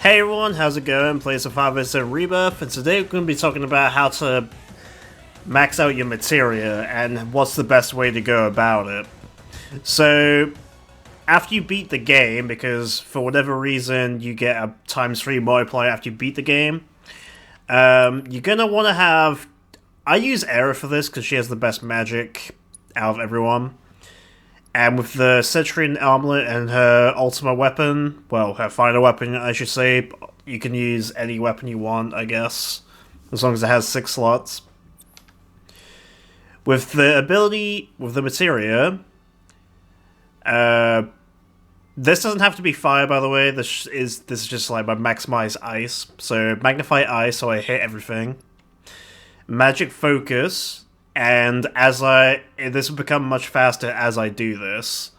Hey everyone, how's it going? Play some VII Rebirth, and today we're going to be talking about how to max out your materia and what's the best way to go about it. So, after you beat the game, because for whatever reason you get a ×3 multiplier after you beat the game, you're going to want to have... I use Era for this because she has the best magic out of everyone. And with the Citrian Armlet and her ultimate weapon, well, her final weapon, I should say, you can use any weapon you want, I guess, as long as it has 6 slots. With the ability, with the Materia, this doesn't have to be fire, by the way. This is just like my Maximise Ice. So Magnify Ice, so I hit everything. Magic Focus. And this will become much faster as I do this.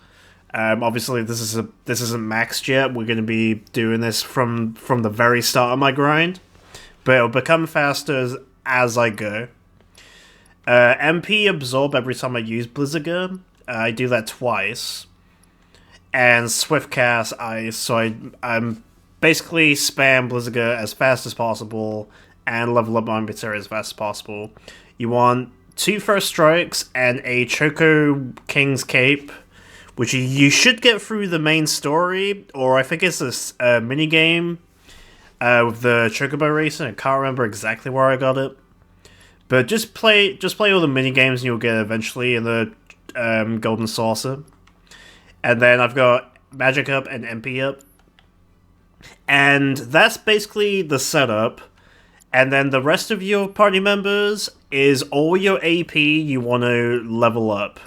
Obviously, this isn't maxed yet. We're going to be doing this from the very start of my grind, but it'll become faster as I go. MP absorb every time I use Blizzaga. I do that twice, and Swift Cast Ice. So I'm basically spam Blizzaga as fast as possible and level up my Materia as fast as possible. You want 2 first strikes and a Choco King's Cape, which you should get through the main story, or I think it's a mini game with the Chocobo Racing. I can't remember exactly where I got it, but just play all the mini games and you'll get it eventually in the Golden Saucer. And then I've got Magic up and MP up, and that's basically the setup. And then the rest of your party members is all your AP you want to level up.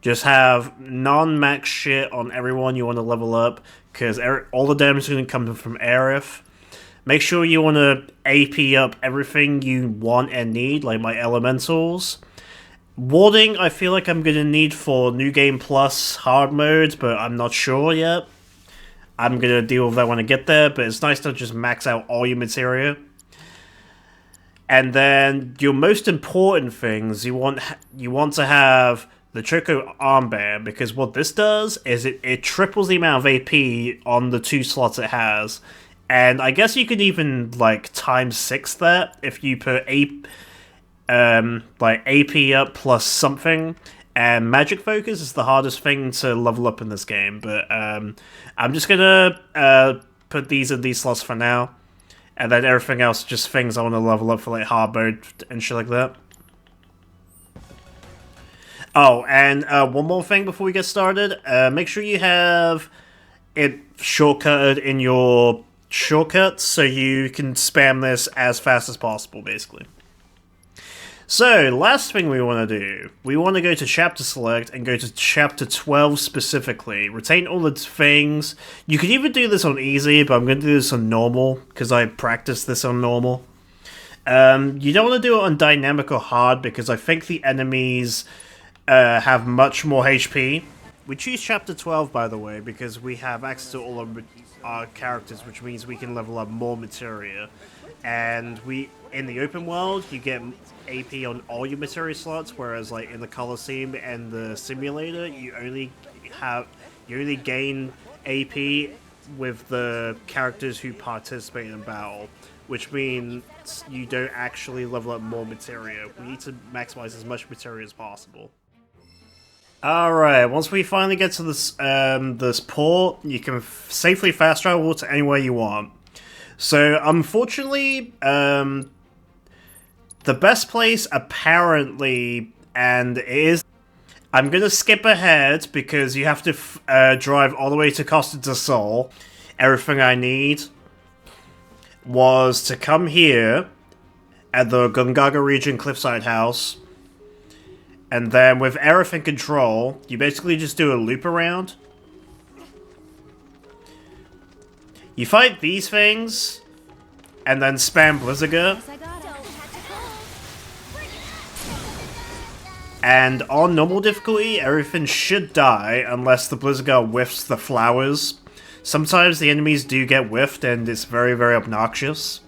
Just have non-max shit on everyone you want to level up, because all the damage is going to come from Aerith. Make sure you want to AP up everything you want and need, like my elementals. Warding, I feel like I'm going to need for New Game Plus hard modes, but I'm not sure yet. I'm going to deal with that when I get there, but it's nice to just max out all your materia. And then your most important things, you want to have the Choco Armband, because what this does is it triples the amount of AP on the 2 slots it has. And I guess you could even like ×6 that if you put AP up plus something. And Magic Focus is the hardest thing to level up in this game, but I'm just gonna put these in these slots for now. And then everything else, just things I want to level up for like hard mode and shit like that. Oh, and one more thing before we get started. Make sure you have it shortcutted in your shortcuts so you can spam this as fast as possible, basically. So, last thing we want to do, we want to go to Chapter Select and go to Chapter 12 specifically. Retain all the things. You could even do this on easy, but I'm going to do this on normal, because I practiced this on normal. You don't want to do it on dynamic or hard, because I think the enemies have much more HP. We choose Chapter 12, by the way, because we have access to all of our characters, which means we can level up more materia. And in the open world, you get AP on all your materia slots, whereas like in the Coliseum and the simulator, you only gain AP with the characters who participate in battle, which means you don't actually level up more materia. We need to maximize as much materia as possible. Alright, once we finally get to this port, you can safely fast travel to anywhere you want. So, unfortunately, the best place, apparently, and it is... I'm gonna skip ahead, because you have to drive all the way to Costa del Sol. Everything I need was to come here, at the Gongaga region Cliffside House, and then with Aerith in control, you basically just do a loop around. You fight these things, and then spam Blizzaga. And on normal difficulty, everything should die unless the Blizzaga whiffs the flowers. Sometimes the enemies do get whiffed, and it's very, very obnoxious.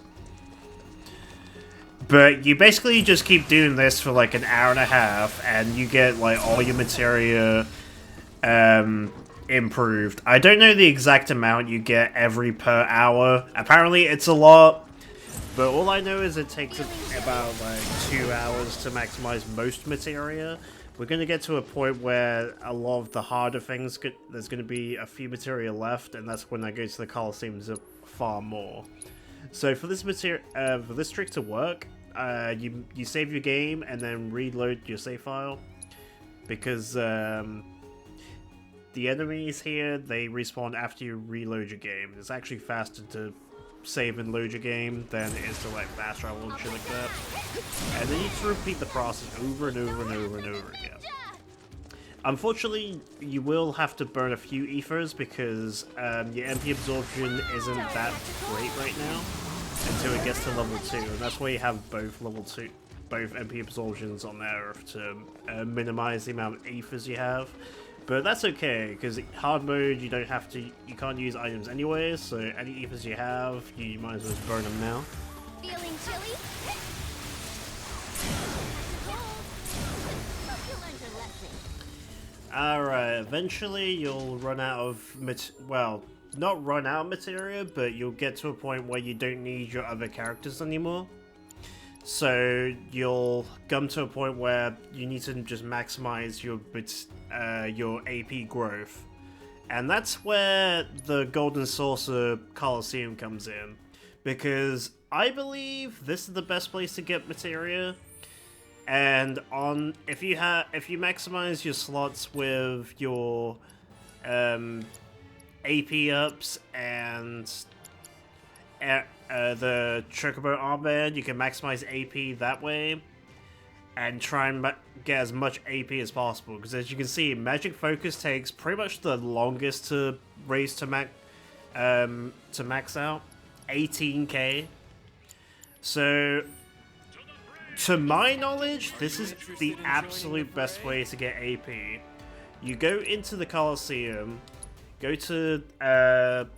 But you basically just keep doing this for like an hour and a half, and you get like all your materia improved. I don't know the exact amount you get every per hour. Apparently it's a lot, but all I know is it takes about like 2 hours to maximize most materia. We're going to get to a point where a lot of the harder things, there's going to be a few materia left, and that's when I go to the Coliseum far more. So for this for this trick to work, you save your game and then reload your save file, because the enemies here, they respawn after you reload your game. It's actually faster to save and load your game than it is to like fast travel and shit like that. And then you have to repeat the process over and over and over and over again. Unfortunately, you will have to burn a few ethers because your MP absorption isn't that great right now until it gets to level 2, and that's why you have both level 2, both MP absorptions on there to minimize the amount of ethers you have. But that's okay, because hard mode you can't use items anyway, so any ethers you have, you might as well just burn them now. Feeling chilly? Alright, eventually you'll run out of well, not run out of materia, but you'll get to a point where you don't need your other characters anymore. So you'll come to a point where you need to just maximize your AP growth. And that's where the Golden Saucer Coliseum comes in, because I believe this is the best place to get materia. And if you maximize your slots with your AP ups and the Chocobo armband, you can maximize AP that way and try and get as much AP as possible. Because as you can see, Magic Focus takes pretty much the longest to raise to max out, 18k. So, to my knowledge, this is the absolute best way to get AP. You go into the Coliseum, go to the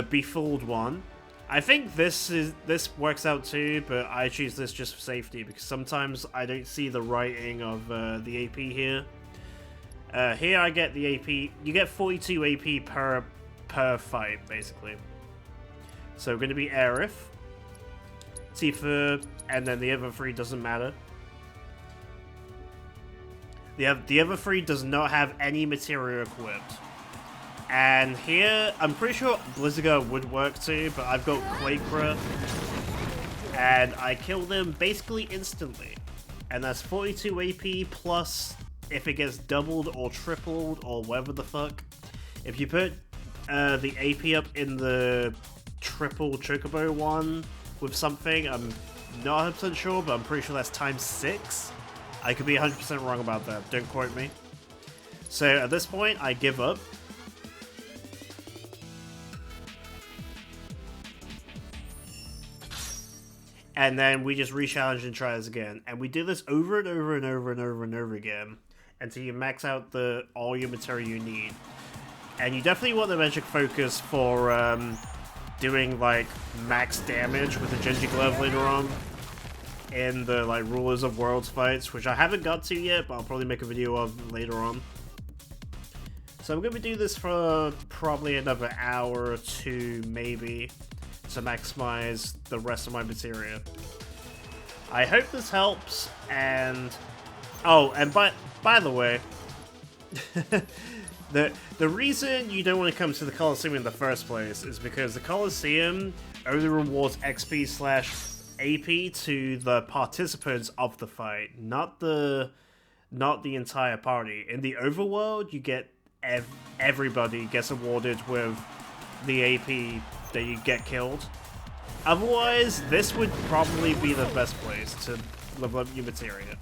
Befooled one. I think this works out too, but I choose this just for safety because sometimes I don't see the writing of the AP here. Here I get the AP. You get 42 AP per fight, basically. So we're going to be Aerith, Tifa, and then the other 3 doesn't matter. The other 3 does not have any materia equipped. And here, I'm pretty sure Blizzaga would work too, but I've got Quakera, and I kill them basically instantly. And that's 42 AP plus if it gets doubled or tripled or whatever the fuck. If you put the AP up in the triple Chocobo one with something, I'm not 100% sure, but I'm pretty sure that's times 6. I could be 100% wrong about that, don't quote me. So at this point, I give up. And then we just re-challenge and try this again. And we do this over and over and over and over and over again until you max out all your materia you need. And you definitely want the Magic Focus for doing like max damage with the Genji Glove later on in the like Rulers of Worlds fights, which I haven't got to yet, but I'll probably make a video of later on. So I'm going to do this for probably another hour or 2 maybe, to maximize the rest of my materia. I hope this helps, and oh, and by the way, the reason you don't want to come to the Coliseum in the first place is because the Coliseum only rewards XP/AP to the participants of the fight, not the entire party. In the Overworld, you get everybody gets awarded with the AP that you get killed. Otherwise, this would probably be the best place to level up your materia.